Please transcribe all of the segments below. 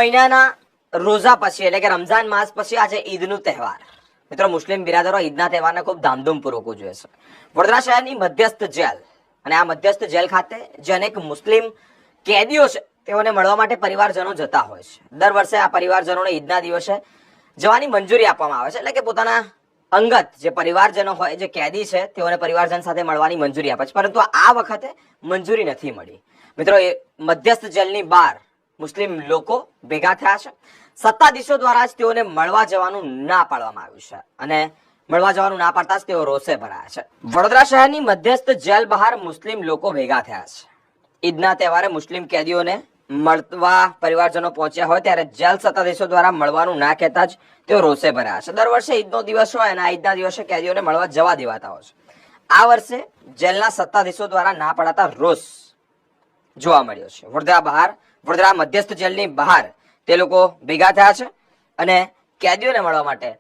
મહિનાના રોઝા પછી એટલે કે રમઝાન માસ પછી આજે ઈદનું તહેવાર. મિત્રો, મુસ્લિમ બિરાદરો ઈદના તહેવારને ખૂબ ધામધૂમપૂર્વક ઉજવે છે. વડોદરા શહેરની મધ્યસ્થ જેલ અને આ મધ્યસ્થ જેલ ખાતે જે અનેક મુસ્લિમ કેદીઓ છે તેઓને મળવા માટે પરિવારજનો જતા હોય છે. દર વર્ષે આ પરિવારજનોને ઈદના દિવસે જવાની મંજૂરી આપવામાં આવે છે, એટલે કે પોતાના અંગત જે પરિવારજનો હોય, જે કેદી છે, તેઓને પરિવારજન સાથે મળવાની મંજૂરી આપે છે. પરંતુ આ વખતે મંજૂરી નથી મળી. મિત્રો, એ મધ્યસ્થ જેલની બહાર મુસ્લિમ લોકો ભેગા થયા છે. સત્તાધીશો દ્વારા જ તેઓને મળવા જવાનું ના પાડવામાં આવ્યું છે અને મળવા જવાનું ના પાડતા જ તેઓ રોષે ભરાયા છે. વડોદરા શહેરની મધ્યસ્થ જેલ બહાર મુસ્લિમ લોકો ભેગા થયા છે. ઈદના તહેવારે મુસ્લિમ કેદીઓને મળવા પરિવારજનો પહોંચ્યા હોય ત્યારે જેલ સત્તાધીશો દ્વારા મળવાનું ના કહેતા જ તેઓ રોષે ભરાયા છે. દર વર્ષે ઈદનો દિવસ હોય અને આ ઈદના દિવસે કેદીઓને મળવા જવા દેવાતા હોય છે. આ વર્ષે જેલના સત્તાધીશો દ્વારા ના પડાતા રોષ જોવા મળ્યો છે. વડોદરા મધ્યસ્થ જેલની બહાર તે લોકો ભેગા થયા છે અને કેદીઓને મળવા માટે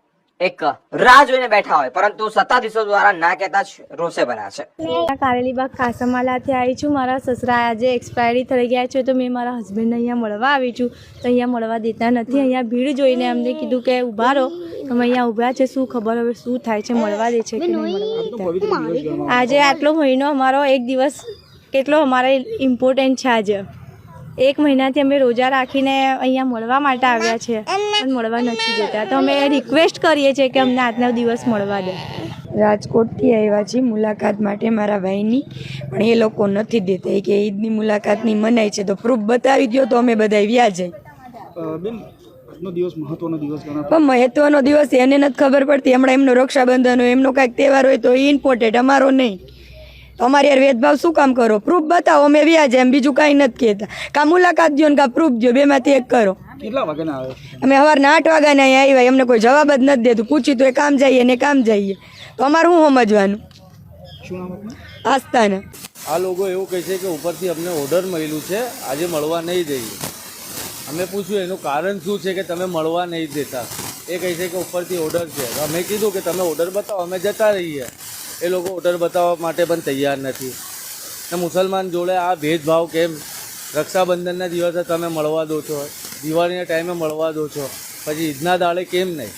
એક રાહ જોઈને બેઠા હોય, પરંતુ સત્તાધીશો દ્વારા ના કહેતા જ રોષે ભર્યા છે. મેં કારેલીબાગ કાસમાલાથી આવી છું. મારા સસરા આજે એક્સપાયરી થઈ ગયા છે, તો મેં મારા હસબન્ડને અહીંયા મળવા આવી છું, તો અહીંયા મળવા દેતા નથી. અહીંયા ભીડ જોઈને અમને કીધું કે ઊભા રહો, અમે અહીંયા ઊભા છે, શું ખબર હવે શું થાય છે, મળવા દે છે કે નહીં મળવા દેતા. આજે આટલો મહિનો અમારો એક દિવસ કેટલો અમારે ઇમ્પોર્ટન્ટ છે. આજે 1 મહિનાથી અમે રોજા રાખીને અહીંયા મળવા માટે આવ્યા છે, પણ મળવા નથી દેતા. તો અમે રિક્વેસ્ટ કરીએ છીએ કે અમને આજનો દિવસ મળવા દે. રાજકોટથી આવ્યા છીએ મુલાકાત માટે મારા ભાઈની, પણ એ લોકો નથી દેતા. કે ઈદની મુલાકાતની મનાઈ છે તો પ્રૂફ બતાવી દો તો અમે બધા વ્યા જઈએ. પણ મહત્વનો દિવસ એને નથી ખબર પડતી. હમણાં એમનો રક્ષાબંધન હોય, એમનો કાંઈક તહેવાર હોય તો એ ઇમ્પોર્ટન્ટ, અમારો નહીં. અમારે યાર ભેદભાવ શું કામ કરો? પ્રૂફ બતાવો, અમે વ્યા જાય. એમ બીજું કાંઈ નથી કહેતા. કાં મુલાકાત દો ને કાં પ્રૂફ દો, બેમાંથી એક કરો. કેટલા વાગ્યાના આવે? અમે સવારના 8 વાગ્યાના અહીંયા આવ્યા. એમને કોઈ જવાબ જ નથી દેતું. પૂછી તો એ કામ જઈએ ને કામ જઈએ, તો અમારે શું સમજવાનું? શું નામ આપનું? આસ્થાના. આ લોકો એવું કહે છે કે ઉપરથી અમને ઓર્ડર મળેલું છે, આજે મળવા નહીં દઈએ. અમે પૂછ્યું એનું કારણ શું છે કે તમે મળવા નહીં દેતા. એ કહે છે કે ઉપરથી ઓર્ડર છે. અમે કીધું કે તમે ઓર્ડર બતાવો, અમે જતા રહીએ. એ લોકો ઓર્ડર બતાવવા માટે પણ તૈયાર નથી. ને મુસલમાન જોડે આ ભેદભાવ કેમ? રક્ષાબંધનના દિવસે તમે મળવા દો છો, દિવાળીના ટાઈમે મળવા દો છો, પછી ઈદના દાડે કેમ નહીં?